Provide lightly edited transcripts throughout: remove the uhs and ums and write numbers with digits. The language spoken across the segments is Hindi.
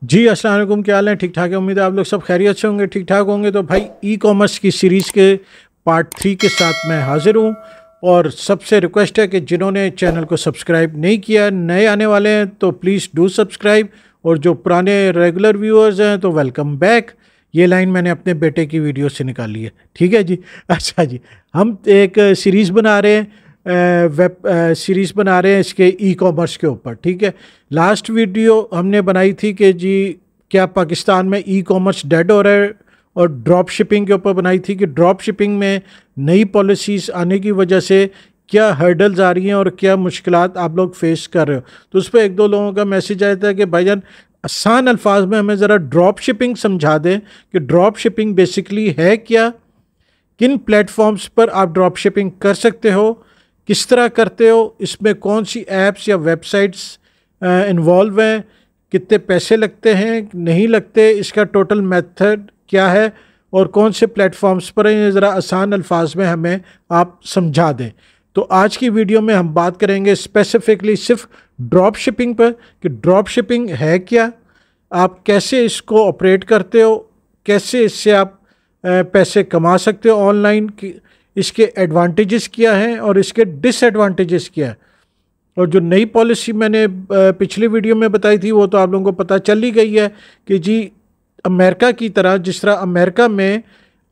जी अस्सलाम वालेकुम, क्या हाल है? ठीक ठाक है। उम्मीद है आप लोग सब खैरियत से होंगे, ठीक ठाक होंगे। तो भाई ई कॉमर्स की सीरीज़ के पार्ट 3 के साथ मैं हाजिर हूँ। और सबसे रिक्वेस्ट है कि जिन्होंने चैनल को सब्सक्राइब नहीं किया, नए आने वाले हैं तो प्लीज़ डू सब्सक्राइब, और जो पुराने रेगुलर व्यूअर्स हैं तो वेलकम बैक। ये लाइन मैंने अपने बेटे की वीडियो से निकाली है, ठीक है जी। अच्छा जी, हम एक सीरीज़ बना रहे हैं, वेब सीरीज़ बना रहे हैं इसके ई कॉमर्स के ऊपर, ठीक है। लास्ट वीडियो हमने बनाई थी कि जी क्या पाकिस्तान में ई कॉमर्स डेड हो रहा है, और ड्रॉप शिपिंग के ऊपर बनाई थी कि ड्रॉप शिपिंग में नई पॉलिसीज़ आने की वजह से क्या हर्डल्स आ रही हैं और क्या मुश्किलात आप लोग फेस कर रहे हो। तो उस पर एक दो लोगों का मैसेज आया था कि भाईजान आसान अल्फाज में हमें ज़रा ड्रॉप शिपिंग समझा दें कि ड्रॉप शिपिंग बेसिकली है क्या, किन प्लेटफॉर्म्स पर आप ड्रॉप शिपिंग कर सकते हो, किस तरह करते हो, इसमें कौन सी ऐप्स या वेबसाइट्स इन्वॉल्व हैं, कितने पैसे लगते हैं नहीं लगते, इसका टोटल मेथड क्या है और कौन से प्लेटफॉर्म्स पर हैं। ज़रा आसान अल्फाज में हमें आप समझा दें। तो आज की वीडियो में हम बात करेंगे स्पेसिफिकली सिर्फ ड्रॉप शिपिंग पर कि ड्रॉप शिपिंग है क्या, आप कैसे इसको ऑपरेट करते हो, कैसे इससे आप पैसे कमा सकते हो ऑनलाइन की, इसके एडवांटेजेस क्या हैं और इसके डिसएडवांटेजेस क्या है। और जो नई पॉलिसी मैंने पिछली वीडियो में बताई थी वो तो आप लोगों को पता चल ही गई है कि जी अमेरिका की तरह, जिस तरह अमेरिका में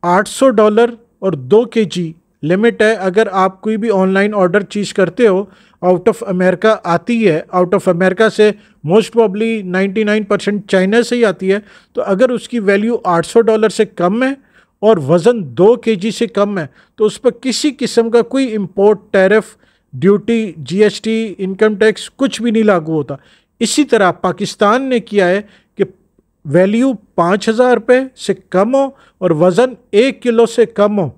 $800 और 2 kg लिमिट है। अगर आप कोई भी ऑनलाइन ऑर्डर चीज़ करते हो आउट ऑफ अमेरिका आती है, आउट ऑफ अमेरिका से मोस्ट प्रॉब्ली 99% चाइना से ही आती है, तो अगर उसकी वैल्यू $800 से कम है और वज़न 2 kg से कम है तो उस पर किसी किस्म का कोई import tariff, duty, GST, income tax कुछ भी नहीं लागू होता। इसी तरह पाकिस्तान ने किया है कि वैल्यू 5,000 रुपये से कम हो और वज़न 1 किलो से कम हो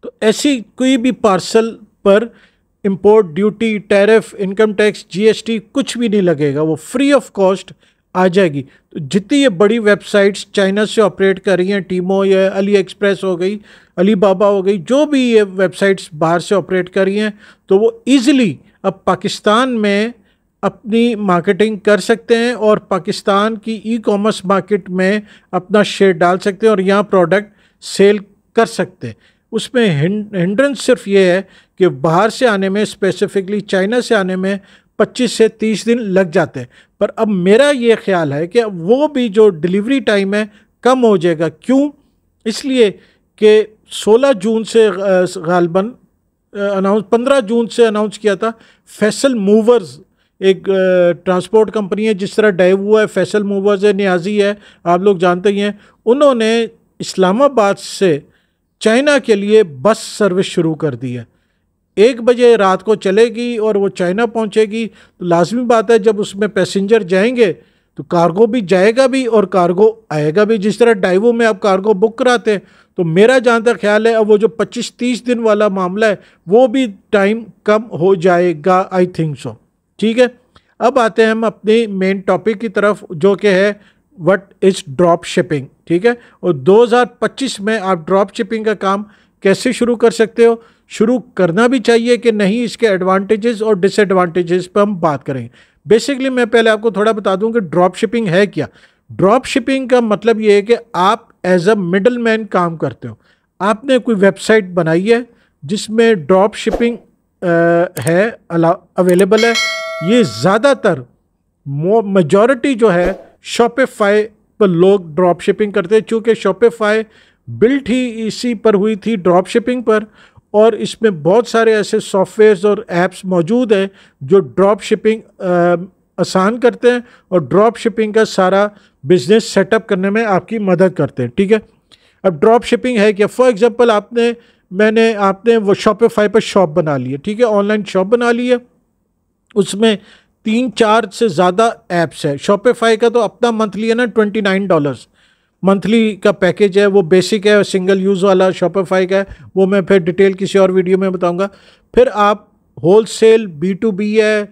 तो ऐसी कोई भी पार्सल पर import duty, tariff, income tax, GST कुछ भी नहीं लगेगा, वो फ्री ऑफ कॉस्ट आ जाएगी। तो जितनी ये बड़ी वेबसाइट्स चाइना से ऑपरेट कर रही हैं, टीमो या अली एक्सप्रेस हो गई, अली बाबा हो गई, जो भी ये वेबसाइट्स बाहर से ऑपरेट कर रही हैं, तो वो ईज़िली अब पाकिस्तान में अपनी मार्केटिंग कर सकते हैं और पाकिस्तान की ई कॉमर्स मार्केट में अपना शेयर डाल सकते हैं और यहाँ प्रोडक्ट सेल कर सकते हैं। उसमें हिंड्रेंस सिर्फ ये है कि बाहर से आने में, स्पेसिफिकली चाइना से आने में 25 से 30 दिन लग जाते हैं। पर अब मेरा ये ख्याल है कि वो भी जो डिलीवरी टाइम है कम हो जाएगा। क्यों? इसलिए कि 16 जून से गालबन 15 जून से अनाउंस किया था फैसल मूवर्स, एक ट्रांसपोर्ट कंपनी है, जिस तरह डाइवो है, फैसल मूवर्स है, नियाजी है, आप लोग जानते ही हैं। उन्होंने इस्लामाबाद से चाइना के लिए बस सर्विस शुरू कर दी है। 1 बजे रात को चलेगी और वो चाइना पहुंचेगी। तो लाजमी बात है जब उसमें पैसेंजर जाएंगे तो कार्गो भी जाएगा भी और कार्गो आएगा भी। जिस तरह डाइवो में आप कार्गो बुक कराते हैं, तो मेरा जहाँ तक ख्याल है अब वो जो 25-30 दिन वाला मामला है वो भी टाइम कम हो जाएगा, आई थिंक सो। ठीक है, अब आते हैं हम अपने मेन टॉपिक की तरफ, जो कि है व्हाट इज़ ड्रॉप शिपिंग। ठीक है, और 2025 में आप ड्रॉप शिपिंग का काम कैसे शुरू कर सकते हो, शुरू करना भी चाहिए कि नहीं, इसके एडवांटेजेस और डिसएडवांटेजेस पर हम बात करेंगे। बेसिकली मैं पहले आपको थोड़ा बता दूं कि ड्रॉप शिपिंग है क्या। ड्रॉप शिपिंग का मतलब ये है कि आप एज अ मिडल मैन काम करते हो। आपने कोई वेबसाइट बनाई है जिसमें ड्रॉप शिपिंग है, अवेलेबल है। ये ज़्यादातर मेजॉरिटी जो है शॉपिफाई पर लोग ड्रॉप शिपिंग करते हैं, चूँकि शॉपिफाई बिल्ट ही इसी पर हुई थी, ड्रॉप शिपिंग पर। और इसमें बहुत सारे ऐसे सॉफ्टवेयर्स और ऐप्स मौजूद हैं जो ड्रॉप शिपिंग आसान करते हैं और ड्रॉप शिपिंग का सारा बिजनेस सेटअप करने में आपकी मदद करते हैं। ठीक है, अब ड्रॉप शिपिंग है क्या? फॉर एग्जांपल आपने वो शॉपिफाई पर शॉप बना ली है, ठीक है, ऑनलाइन शॉप बना ली है। उसमें 3-4 से ज़्यादा ऐप्स है। शॉपिफाई का तो अपना मंथली है ना, $29 मंथली का पैकेज है, वो बेसिक है, सिंगल यूज़ वाला शॉपिफाई का है, वो मैं फिर डिटेल किसी और वीडियो में बताऊंगा। फिर आप होलसेल, B2B है,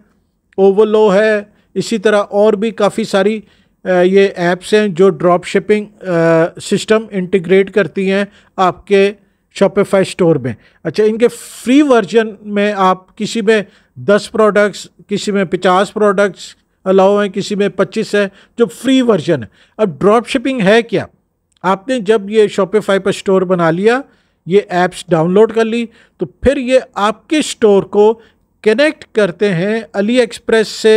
ओवरलो है, इसी तरह और भी काफ़ी सारी ये ऐप्स हैं जो ड्रॉप शिपिंग सिस्टम इंटीग्रेट करती हैं आपके शॉपिफाई स्टोर में। अच्छा, इनके फ्री वर्जन में आप किसी में 10 प्रोडक्ट्स, किसी में 50 प्रोडक्ट्स अलाउ है, किसी में 25 है, जो फ्री वर्जन है। अब ड्रॉप शिपिंग है क्या? आपने जब ये शॉपिफाई पर स्टोर बना लिया, ये ऐप्स डाउनलोड कर ली, तो फिर ये आपके स्टोर को कनेक्ट करते हैं अली एक्सप्रेस से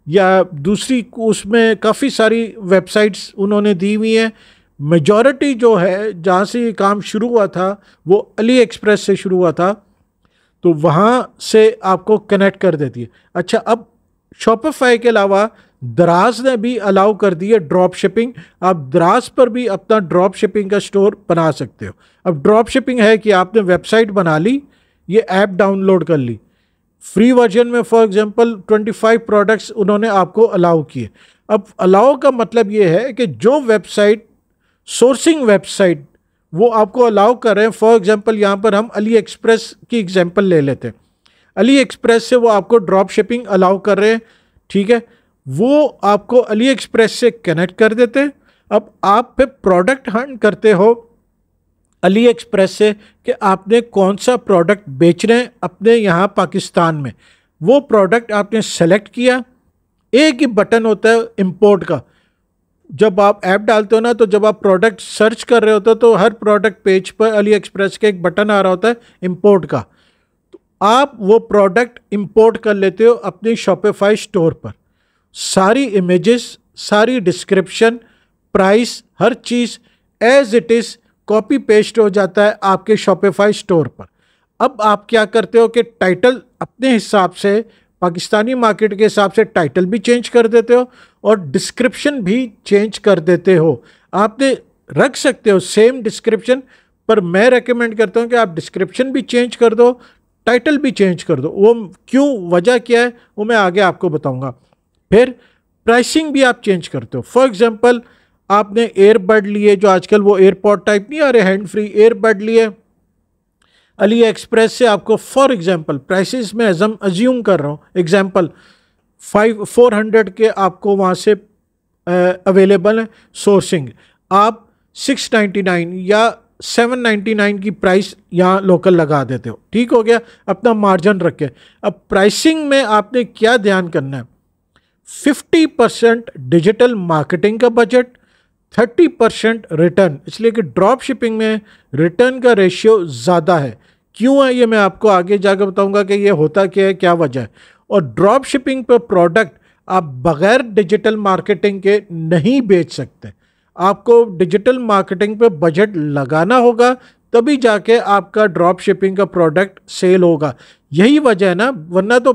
या दूसरी, उसमें काफ़ी सारी वेबसाइट्स उन्होंने दी हुई हैं। मेजॉरिटी जो है जहाँ से ये काम शुरू हुआ था वो अली एक्सप्रेस से शुरू हुआ था, तो वहाँ से आपको कनेक्ट कर देती है। अच्छा, अब शॉपिफाई के अलावा दराज ने भी अलाउ कर दी है ड्रॉप शिपिंग। आप दराज पर भी अपना ड्रॉप शिपिंग का स्टोर बना सकते हो। अब ड्रॉप शिपिंग है कि आपने वेबसाइट बना ली, ये ऐप डाउनलोड कर ली, फ्री वर्जन में फॉर एग्जांपल 25 प्रोडक्ट्स उन्होंने आपको अलाउ किए। अब अलाउ का मतलब ये है कि जो वेबसाइट, सोर्सिंग वेबसाइट, वो आपको अलाउ कर रहे हैं, फॉर एग्जांपल यहाँ पर हम अली एक्सप्रेस की एग्जांपल ले लेते हैं। अली एक्सप्रेस से वो आपको ड्रॉप शिपिंग अलाउ कर रहे हैं, ठीक है, वो आपको अली एक्सप्रेस से कनेक्ट कर देते हैं। अब आप फिर प्रोडक्ट हंट करते हो अली एक्सप्रेस से कि आपने कौन सा प्रोडक्ट बेच रहे हैं अपने यहाँ पाकिस्तान में। वो प्रोडक्ट आपने सेलेक्ट किया, एक ही बटन होता है इंपोर्ट का। जब आप ऐप डालते हो ना, तो जब आप प्रोडक्ट सर्च कर रहे होते हो तो हर प्रोडक्ट पेज पर अली एक्सप्रेस का एक बटन आ रहा होता है इंपोर्ट का, तो आप वो प्रोडक्ट इंपोर्ट कर लेते हो अपनी शॉपिफाई स्टोर पर। सारी इमेजेस, सारी डिस्क्रिप्शन, प्राइस, हर चीज़ as it is copy paste हो जाता है आपके शॉपिफाई स्टोर पर। अब आप क्या करते हो कि टाइटल अपने हिसाब से, पाकिस्तानी मार्केट के हिसाब से टाइटल भी चेंज कर देते हो और डिस्क्रिप्शन भी चेंज कर देते हो। आपने रख सकते हो सेम डिस्क्रिप्शन, पर मैं रेकमेंड करता हूँ कि आप डिस्क्रिप्शन भी चेंज कर दो, टाइटल भी चेंज कर दो। वो क्यों, वजह क्या है, वो मैं आगे आपको बताऊँगा। फिर प्राइसिंग भी आप चेंज करते हो। फॉर एग्जांपल आपने एयरबड लिए, जो आजकल वो एयरपॉड टाइप नहीं आ रहे, हैंड फ्री एयरबड लिए अली एक्सप्रेस से, आपको फॉर एग्जांपल प्राइसेस में अज्यूम कर रहा हूँ, एग्जांपल 400 के आपको वहाँ से अवेलेबल है सोर्सिंग, आप 699 या 799 की प्राइस यहाँ लोकल लगा देते हो, ठीक हो गया, अपना मार्जिन रखे। अब प्राइसिंग में आपने क्या ध्यान करना है, 50% डिजिटल मार्केटिंग का बजट, 30% रिटर्न, इसलिए कि ड्रॉप शिपिंग में रिटर्न का रेशियो ज़्यादा है। क्यों है ये मैं आपको आगे जाकर बताऊंगा कि ये होता क्या है, क्या वजह है। और ड्रॉप शिपिंग पर प्रोडक्ट आप बगैर डिजिटल मार्केटिंग के नहीं बेच सकते। आपको डिजिटल मार्केटिंग पे बजट लगाना होगा, तभी जाके आपका ड्रॉप शिपिंग का प्रोडक्ट सेल होगा। यही वजह है ना, वरना तो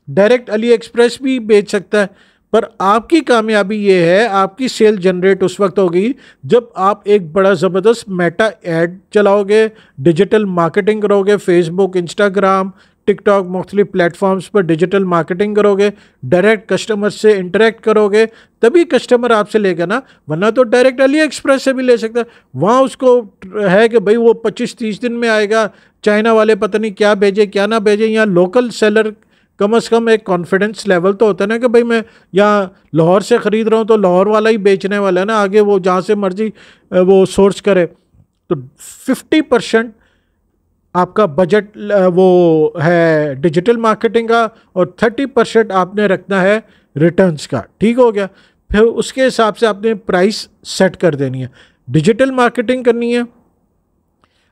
डायरेक्ट अली एक्सप्रेस भी बेच सकता है। पर आपकी कामयाबी ये है, आपकी सेल जनरेट उस वक्त होगी जब आप एक बड़ा ज़बरदस्त मेटा ऐड चलाओगे, डिजिटल मार्केटिंग करोगे, फेसबुक, इंस्टाग्राम, टिकटॉक, मुख्तलिफ प्लेटफॉर्म्स पर डिजिटल मार्केटिंग करोगे, डायरेक्ट कस्टमर से इंटरेक्ट करोगे, तभी कस्टमर आपसे लेगा ना, वरना तो डायरेक्ट अली एक्सप्रेस से भी ले सकता है। वहाँ उसको है कि भाई वो 25-30 दिन में आएगा, चाइना वाले पता नहीं क्या भेजे क्या ना भेजे। यहाँ लोकल सेलर कम से कम एक कॉन्फिडेंस लेवल तो होता है ना कि भाई मैं यहाँ लाहौर से ख़रीद रहा हूँ तो लाहौर वाला ही बेचने वाला है ना, आगे वो जहाँ से मर्जी वो सोर्स करे। तो 50% आपका बजट वो है डिजिटल मार्केटिंग का और 30% आपने रखना है रिटर्न्स का, ठीक हो गया। फिर उसके हिसाब से आपने प्राइस सेट कर देनी है, डिजिटल मार्केटिंग करनी है।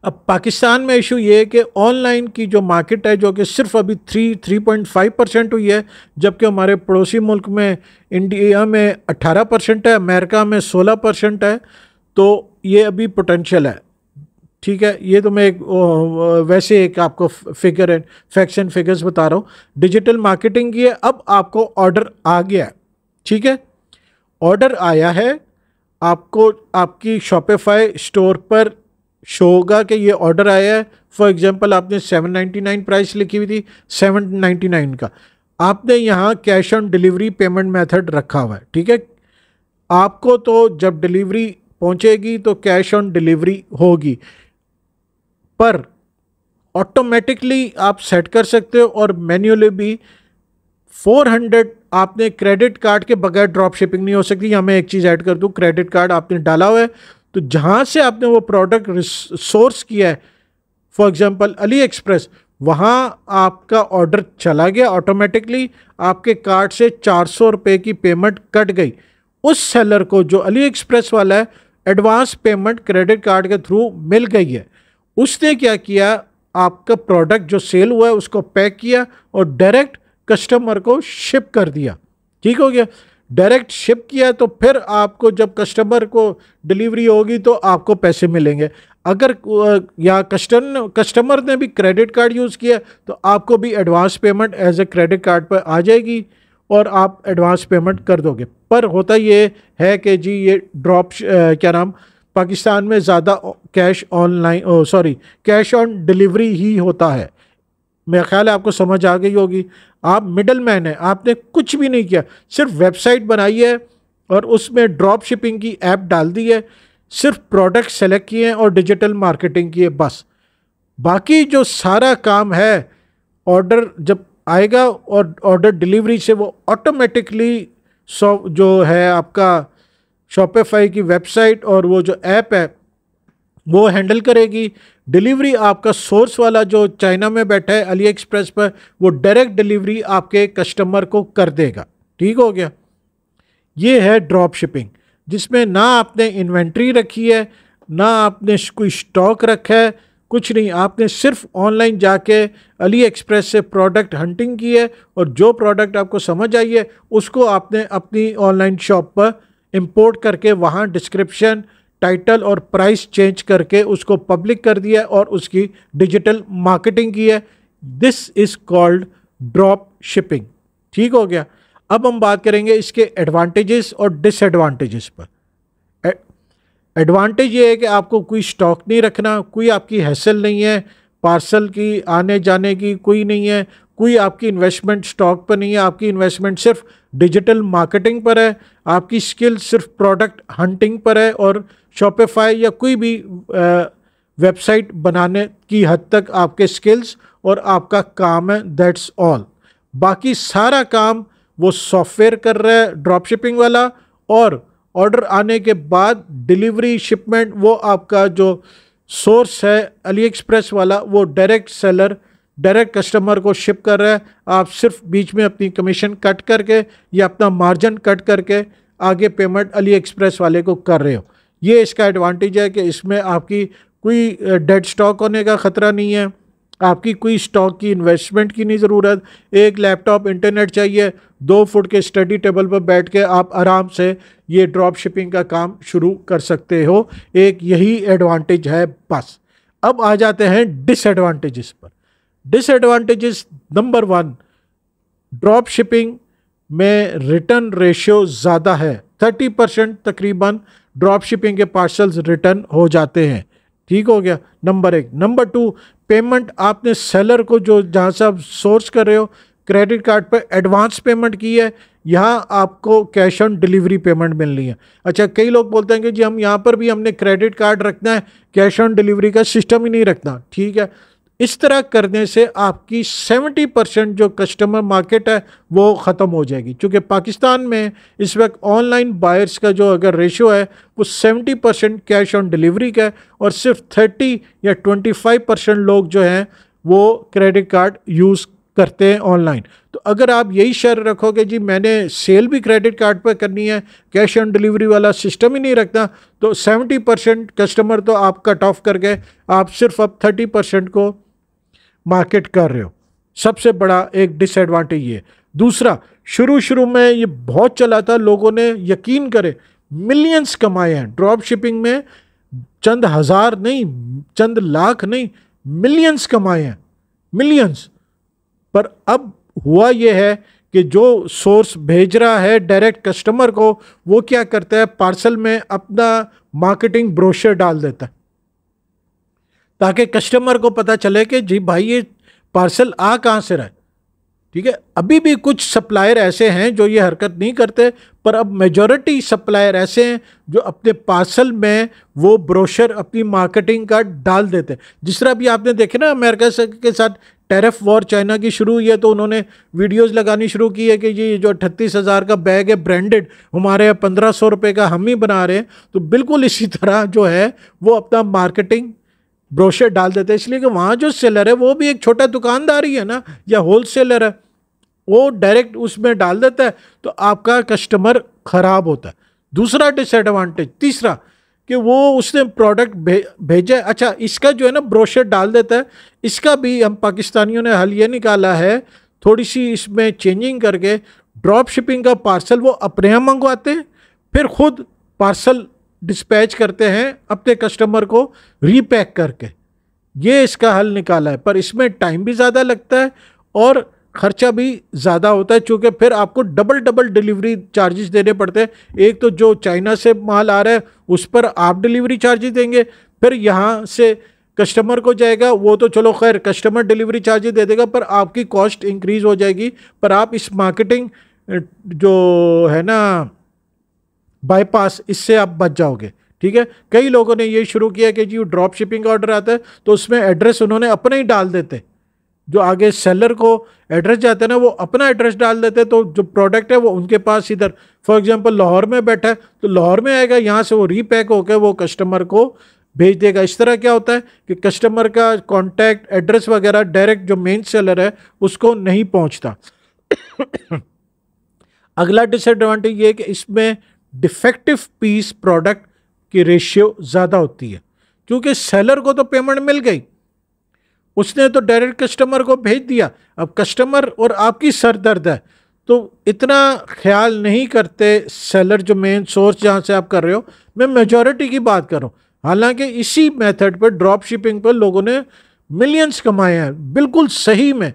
अब पाकिस्तान में इशू ये है कि ऑनलाइन की जो मार्केट है, जो कि सिर्फ अभी 3.5% हुई है, जबकि हमारे पड़ोसी मुल्क में इंडिया में 18% है, अमेरिका में 16% है। तो ये अभी पोटेंशियल है, ठीक है। ये तो मैं एक वैसे एक आपको figure and facts and figures बता रहा हूँ। डिजिटल मार्केटिंग की है। अब आपको ऑर्डर आ गया है, ठीक है, ऑर्डर आया है, आपको आपकी शॉपिफाई स्टोर पर शो होगा कि ये ऑर्डर आया है। फॉर एग्जांपल आपने 799 प्राइस लिखी हुई थी, 799 का आपने यहाँ cash on delivery payment method रखा हुआ है, ठीक है। आपको तो जब डिलीवरी पहुँचेगी तो कैश ऑन डिलीवरी होगी, पर ऑटोमेटिकली आप सेट कर सकते हो और मैन्युअली भी। 400 आपने क्रेडिट कार्ड के बगैर ड्रॉप शिपिंग नहीं हो सकती। यहाँ मैं एक चीज़ ऐड कर दूँ, क्रेडिट कार्ड आपने डाला हुआ है तो जहाँ से आपने वो प्रोडक्ट सोर्स किया है, फॉर एग्जांपल अली एक्सप्रेस, वहाँ आपका ऑर्डर चला गया, ऑटोमेटिकली आपके कार्ड से 400 रुपये की पेमेंट कट गई। उस सेलर को जो अली एक्सप्रेस वाला है, एडवांस पेमेंट क्रेडिट कार्ड के थ्रू मिल गई है। उसने क्या किया, आपका प्रोडक्ट जो सेल हुआ है उसको पैक किया और डायरेक्ट कस्टमर को शिप कर दिया। ठीक हो गया, डायरेक्ट शिप किया तो फिर आपको जब कस्टमर को डिलीवरी होगी तो आपको पैसे मिलेंगे। अगर या कस्टमर ने भी क्रेडिट कार्ड यूज़ किया तो आपको भी advance payment as a credit card पर आ जाएगी और आप एडवांस पेमेंट कर दोगे। पर होता ये है कि जी ये पाकिस्तान में ज़्यादा कैश कैश ऑन डिलीवरी ही होता है। मेरा ख्याल है आपको समझ आ गई होगी। आप मिडल मैन है, आपने कुछ भी नहीं किया, सिर्फ वेबसाइट बनाई है और उसमें ड्रॉप शिपिंग की ऐप डाल दी है, सिर्फ प्रोडक्ट सेलेक्ट किए हैं और डिजिटल मार्केटिंग की है बस। बाकी जो सारा काम है, ऑर्डर जब आएगा और ऑर्डर डिलीवरी से वो ऑटोमेटिकली जो है आपका शॉपिफाई की वेबसाइट और वो जो ऐप है वो हैंडल करेगी। डिलीवरी आपका सोर्स वाला जो चाइना में बैठा है अली एक्सप्रेस पर, वो डायरेक्ट डिलीवरी आपके कस्टमर को कर देगा। ठीक हो गया, ये है ड्रॉप शिपिंग, जिसमें ना आपने इन्वेंट्री रखी है, ना आपने कोई स्टॉक रखा है, कुछ नहीं। आपने सिर्फ ऑनलाइन जाके अली एक्सप्रेस से प्रोडक्ट हंटिंग की है और जो प्रोडक्ट आपको समझ आई है उसको आपने अपनी ऑनलाइन शॉप पर इंपोर्ट करके वहाँ डिस्क्रिप्शन, टाइटल और प्राइस चेंज करके उसको पब्लिक कर दिया और उसकी डिजिटल मार्केटिंग की है। This is called drop shipping. ठीक हो गया, अब हम बात करेंगे इसके एडवांटेजेस और डिसएडवांटेजेस पर। एडवांटेज ये है कि आपको कोई स्टॉक नहीं रखना, कोई आपकी हैसल नहीं है, पार्सल की आने जाने की कोई नहीं है, कोई आपकी इन्वेस्टमेंट स्टॉक पर नहीं है, आपकी इन्वेस्टमेंट सिर्फ डिजिटल मार्केटिंग पर है, आपकी स्किल सिर्फ प्रोडक्ट हंटिंग पर है और शॉपिफाई या कोई भी वेबसाइट बनाने की हद तक आपके स्किल्स और आपका काम है, दैट्स ऑल। बाकी सारा काम वो सॉफ्टवेयर कर रहा है ड्रॉप शिपिंग वाला, और ऑर्डर आने के बाद डिलीवरी शिपमेंट वो आपका जो सोर्स है अली एक्सप्रेस वाला, वो डायरेक्ट सेलर डायरेक्ट कस्टमर को शिप कर रहा है। आप सिर्फ बीच में अपनी कमीशन कट करके या अपना मार्जिन कट करके आगे पेमेंट अली एक्सप्रेस वाले को कर रहे हो। ये इसका एडवांटेज है कि इसमें आपकी कोई डेड स्टॉक होने का ख़तरा नहीं है, आपकी कोई स्टॉक की इन्वेस्टमेंट की नहीं ज़रूरत। एक लैपटॉप, इंटरनेट चाहिए, 2 फुट के स्टडी टेबल पर बैठ के आप आराम से ये ड्रॉप शिपिंग का काम शुरू कर सकते हो। एक यही एडवांटेज है बस। अब आ जाते हैं डिसएडवांटेजेस पर। डिसएडवांटेजेस नंबर 1, ड्रॉप शिपिंग में रिटर्न रेशियो ज़्यादा है। 30% तकरीबन ड्रॉप शिपिंग के पार्सल्स रिटर्न हो जाते हैं। ठीक हो गया, नंबर 1। नंबर 2, पेमेंट आपने सेलर को जो जहाँ से आप सोर्स कर रहे हो क्रेडिट कार्ड पर एडवांस पेमेंट की है, यहाँ आपको कैश ऑन डिलीवरी पेमेंट मिलनी है। अच्छा, कई लोग बोलते हैं कि जी हम यहाँ पर भी हमने क्रेडिट कार्ड रखना है, कैश ऑन डिलीवरी का सिस्टम ही नहीं रखना। ठीक है, इस तरह करने से आपकी 70% जो कस्टमर मार्केट है वो ख़त्म हो जाएगी। क्योंकि पाकिस्तान में इस वक्त ऑनलाइन बायर्स का जो अगर रेशियो है वो 70% कैश ऑन डिलीवरी का है और सिर्फ 30 या 25% लोग जो हैं वो क्रेडिट कार्ड यूज़ करते हैं ऑनलाइन। तो अगर आप यही शर्त रखोगे जी मैंने सेल भी क्रेडिट कार्ड पर करनी है, कैश ऑन डिलीवरी वाला सिस्टम ही नहीं रखना, तो 70% कस्टमर तो आप कट ऑफ कर गए, आप सिर्फ अब 30% को मार्केट कर रहे हो। सबसे बड़ा एक डिसएडवांटेज ये। दूसरा, शुरू में ये बहुत चला था, लोगों ने यकीन करें मिलियंस कमाए हैं ड्रॉप शिपिंग में, चंद हज़ार नहीं, चंद लाख नहीं, मिलियंस कमाए हैं, मिलियंस। पर अब हुआ ये है कि जो सोर्स भेज रहा है डायरेक्ट कस्टमर को, वो क्या करता है, पार्सल में अपना मार्केटिंग ब्रोशर डाल देता है ताकि कस्टमर को पता चले कि जी भाई ये पार्सल आ कहाँ से रहा है। ठीक है, अभी भी कुछ सप्लायर ऐसे हैं जो ये हरकत नहीं करते, पर अब मेजॉरिटी सप्लायर ऐसे हैं जो अपने पार्सल में वो ब्रोशर अपनी मार्केटिंग का डाल देते हैं। जिस तरह भी आपने देखे ना अमेरिका के साथ टैरिफ वॉर चाइना की शुरू हुई है, तो उन्होंने वीडियोस लगानी शुरू की है कि ये जो 38,000 का बैग है ब्रांडेड, हमारे यहाँ 1,500 रुपये का हम ही बना रहे हैं। तो बिल्कुल इसी तरह जो है वो अपना मार्केटिंग ब्रोशर डाल देते हैं, इसलिए कि वहाँ जो सेलर है वो भी एक छोटा दुकानदार ही है ना, या होल सेलर है, वो डायरेक्ट उसमें डाल देता है तो आपका कस्टमर खराब होता है। दूसरा डिसएडवांटेज, तीसरा, कि वो उसने प्रोडक्ट भेजा है, अच्छा इसका जो है ना ब्रोशर डाल देता है, इसका भी हम पाकिस्तानियों ने हल ये निकाला है थोड़ी सी इसमें चेंजिंग करके, ड्रॉप शिपिंग का पार्सल वो अपने यहाँ मंगवाते हैं, फिर खुद पार्सल डिस्पैच करते हैं अपने कस्टमर को रीपैक करके। ये इसका हल निकाला है, पर इसमें टाइम भी ज़्यादा लगता है और खर्चा भी ज़्यादा होता है, क्योंकि फिर आपको डबल डिलीवरी चार्जेस देने पड़ते हैं। एक तो जो चाइना से माल आ रहा है उस पर आप डिलीवरी चार्जेस देंगे, फिर यहाँ से कस्टमर को जाएगा, वो तो चलो खैर कस्टमर डिलीवरी चार्जेस दे देगा, पर आपकी कॉस्ट इंक्रीज़ हो जाएगी। पर आप इस मार्केटिंग जो है ना बाईपास, इससे आप बच जाओगे। ठीक है, कई लोगों ने ये शुरू किया कि जी ड्रॉप शिपिंग का ऑर्डर आता है तो उसमें एड्रेस उन्होंने अपना ही डाल देते, जो आगे सेलर को एड्रेस जाता है ना वो अपना एड्रेस डाल देते, तो जो प्रोडक्ट है वो उनके पास इधर फॉर एग्जांपल लाहौर में बैठा है तो लाहौर में आएगा, यहाँ से वो रीपैक होकर वो कस्टमर को भेज देगा। इस तरह क्या होता है कि कस्टमर का कॉन्टैक्ट एड्रेस वगैरह डायरेक्ट जो मेन सेलर है उसको नहीं पहुँचता। अगला डिसएडवांटेज ये है कि इसमें डिफेक्टिव पीस प्रोडक्ट की रेशियो ज़्यादा होती है, क्योंकि सेलर को तो पेमेंट मिल गई, उसने तो डायरेक्ट कस्टमर को भेज दिया। अब कस्टमर और आपकी सर दर्द है तो इतना ख्याल नहीं करते सेलर, जो मेन सोर्स जहाँ से आप कर रहे हो। मैं मेजॉरिटी की बात कर रहा हूँ, हालांकि इसी मेथड पर ड्रॉप शिपिंग पर लोगों ने मिलियंस कमाए हैं, बिल्कुल सही में।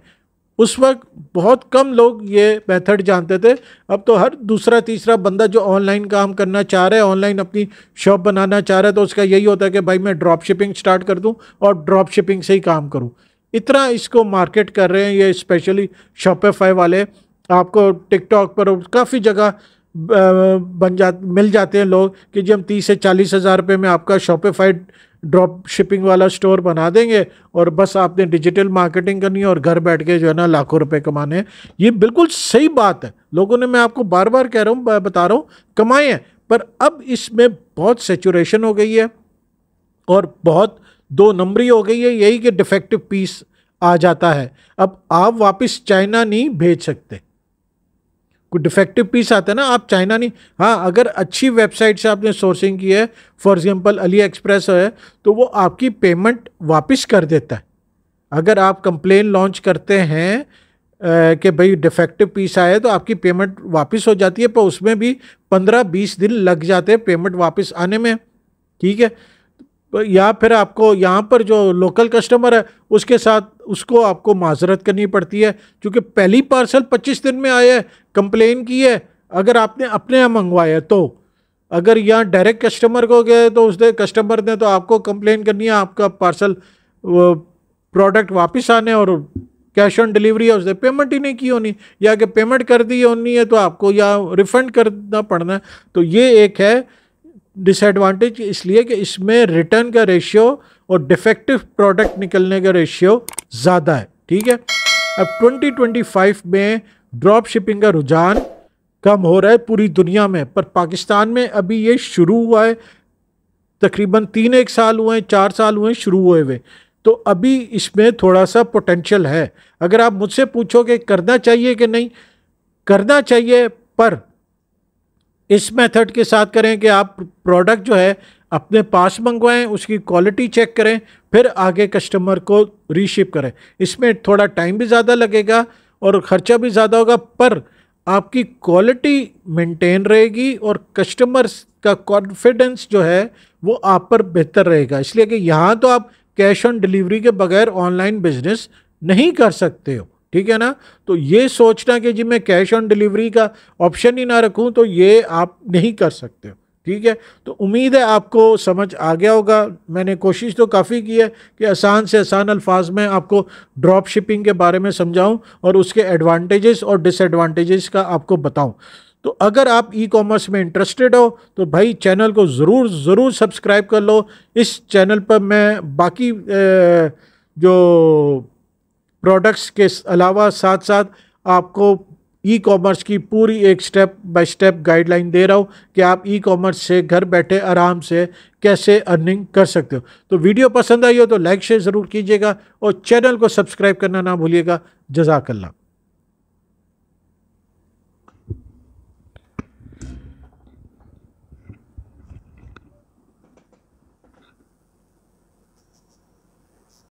उस वक्त बहुत कम लोग ये मेथड जानते थे, अब तो हर दूसरा तीसरा बंदा जो ऑनलाइन काम करना चाह रहा है, ऑनलाइन अपनी शॉप बनाना चाह रहा है, तो उसका यही होता है कि भाई मैं ड्रॉप शिपिंग स्टार्ट कर दूं और ड्रॉप शिपिंग से ही काम करूं। इतना इसको मार्केट कर रहे हैं ये स्पेशली शॉपिफाई वाले। आपको टिकटॉक पर काफ़ी जगह मिल जाते हैं लोग कि जी हम 30 से 40 हज़ार रुपये में आपका शॉपिफाइड ड्रॉप शिपिंग वाला स्टोर बना देंगे और बस आपने डिजिटल मार्केटिंग करनी है और घर बैठ के जो है ना लाखों रुपए कमाने हैं। ये बिल्कुल सही बात है, लोगों ने, मैं आपको बार बार कह रहा हूँ, बता रहा हूँ, कमाए हैं। पर अब इसमें बहुत सेचुरेशन हो गई है और बहुत दो नंबरी हो गई है, यही कि डिफेक्टिव पीस आ जाता है। अब आप वापस चाइना नहीं भेज सकते, कोई डिफेक्टिव पीस आता है ना, आप चाइना नहीं। हाँ, अगर अच्छी वेबसाइट से आपने सोर्सिंग की है, फॉर एग्जांपल अली एक्सप्रेस है, तो वो आपकी पेमेंट वापस कर देता है। अगर आप कंप्लेन लॉन्च करते हैं कि भाई डिफेक्टिव पीस आया है तो आपकी पेमेंट वापस हो जाती है, पर उसमें भी 15-20 दिन लग जाते हैं पेमेंट वापस आने में। ठीक है, या फिर आपको यहाँ पर जो लोकल कस्टमर है उसके साथ उसको आपको माजरत करनी पड़ती है, क्योंकि पहली पार्सल 25 दिन में आया है, कंप्लेन की है, अगर आपने अपने यहाँ मंगवाया तो। अगर यहाँ डायरेक्ट कस्टमर को गए तो उसने कस्टमर ने तो आपको कंप्लेन करनी है, आपका पार्सल प्रोडक्ट वापस आने, और कैश ऑन डिलीवरी है, उसने पेमेंट ही नहीं की होनी, या कि पेमेंट कर दी होनी है तो आपको या रिफंड करना पड़ना है। तो ये एक है डिसएडवांटेज, इसलिए कि इसमें रिटर्न का रेशियो और डिफेक्टिव प्रोडक्ट निकलने का रेशियो ज़्यादा है। ठीक है, अब 2025 में ड्रॉप शिपिंग का रुझान कम हो रहा है पूरी दुनिया में, पर पाकिस्तान में अभी ये शुरू हुआ है, तकरीबन 3-1 साल हुए हैं, 4 साल हुए हैं शुरू हुए हुए, तो अभी इसमें थोड़ा सा पोटेंशियल है। अगर आप मुझसे पूछो कि करना चाहिए कि नहीं, करना चाहिए, पर इस मेथड के साथ करें कि आप प्रोडक्ट जो है अपने पास मंगवाएं, उसकी क्वालिटी चेक करें, फिर आगे कस्टमर को रीशिप करें। इसमें थोड़ा टाइम भी ज़्यादा लगेगा और ख़र्चा भी ज़्यादा होगा, पर आपकी क्वालिटी मेंटेन रहेगी और कस्टमर्स का कॉन्फिडेंस जो है वो आप पर बेहतर रहेगा। इसलिए कि यहाँ तो आप कैश ऑन डिलीवरी के बगैर ऑनलाइन बिजनेस नहीं कर सकते हो। ठीक है ना, तो ये सोचना कि जी मैं कैश ऑन डिलीवरी का ऑप्शन ही ना रखूं, तो ये आप नहीं कर सकते हो। ठीक है, तो उम्मीद है आपको समझ आ गया होगा। मैंने कोशिश तो काफ़ी की है कि आसान से आसान अल्फाज में आपको ड्रॉप शिपिंग के बारे में समझाऊं और उसके एडवांटेजेस और डिसएडवांटेजेस का आपको बताऊं। तो अगर आप ई कॉमर्स में इंटरेस्टेड हो तो भाई चैनल को ज़रूर सब्सक्राइब कर लो। इस चैनल पर मैं बाकी जो प्रोडक्ट्स के अलावा साथ साथ आपको ई कॉमर्स की पूरी एक स्टेप बाय स्टेप गाइडलाइन दे रहा हूँ कि आप ई कॉमर्स से घर बैठे आराम से कैसे अर्निंग कर सकते हो। तो वीडियो पसंद आई हो तो लाइक शेयर ज़रूर कीजिएगा और चैनल को सब्सक्राइब करना ना भूलिएगा। जज़ाकल्लाह।